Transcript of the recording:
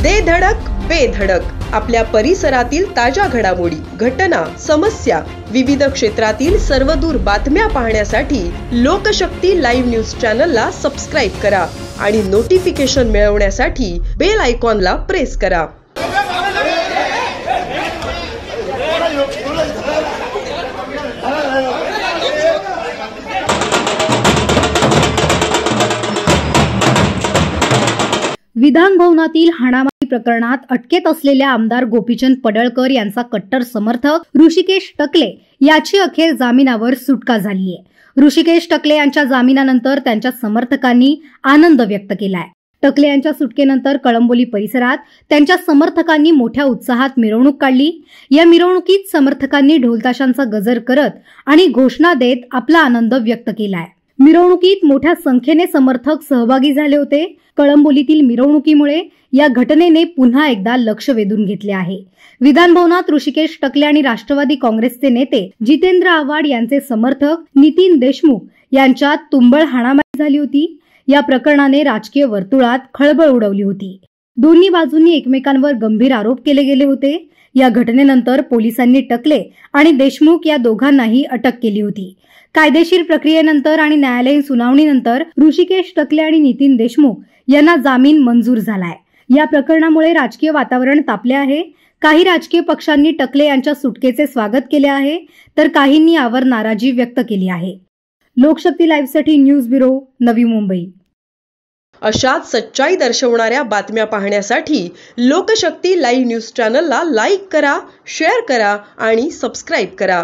दे धडक बेधडक आपल्या परिसरातील ताज्या घडामोडी, घटना, समस्या, विविध क्षेत्रातील सर्वदूर बातम्या पाहण्यासाठी लोकशक्ती लाईव्ह न्यूज चॅनलला सबस्क्राईब करा आणि नोटिफिकेशन मिळवण्यासाठी बेल आयकॉनला प्रेस करा। विधान भवनातील हाणामारी प्रकरणात अटकेत असलेल्या आमदार गोपीचंद पडळकर यांचा कट्टर समर्थक ऋषिकेश टकले याची अखेर जामिनावर सुटका झाली आहे। ऋषिकेश टकले यांच्या जामिनानंतर त्यांच्या समर्थकांनी आनंद व्यक्त केलाय। टकले यांच्या सुटकेनंतर कळंबोली परिसरात त्यांच्या समर्थकांनी मोठ्या उत्साहात मिरवणूक काढली। या मिरवणुकीत समर्थकांनी ढोलताशांचा गजर करत आणि घोषणा देत आपला आनंद व्यक्त केलाय। मिरवणुकीत मोठ्या संख्येने समर्थक सहभागी झाले होते। कळंबोलीतील मिरवणुकीमुळे या घटनेने पुन्हा एकदा लक्ष वेधून घेतले आहे। विधान भवनात ऋषिकेश टकले आणि राष्ट्रवादी काँग्रेसचे नेते जितेंद्र आव्हाड यांचे समर्थक नितीन देशमुख यांच्यात तुंबळ हाणामारी झाली होती। या प्रकरणाने राजकीय वर्तुळात खळबळ उडवली होती। दोन्ही बाजूंनी एकमेकांवर गंभीर आरोप केले गेले होते। या घटनेनंतर पोलिसांनी टकले आणि देशमुख या दोघांनाही अटक केली होती। कायदेशीर प्रक्रियेनंतर आणि न्यायालयीन सुनावणीनंतर ऋषिकेश टकले आणि नितीन देशमुख यांना जामीन मंजूर झालाय। या प्रकरणामुळे राजकीय वातावरण तापले आहे। काही राजकीय पक्षांनी टकले यांच्या सुटकेचे स्वागत केले आहे, तर काहींनी यावर नाराजी व्यक्त केली आहे। लोकशक्ती लाईव्हसाठी न्यूज ब्युरो, नवी मुंबई। अशाच सच्चाई दर्शवणाऱ्या बातम्या पाहण्यासाठी लोकशक्ती लाईव्ह न्यूज चॅनलला लाईक करा, शेअर करा आणि सबस्क्राईब करा।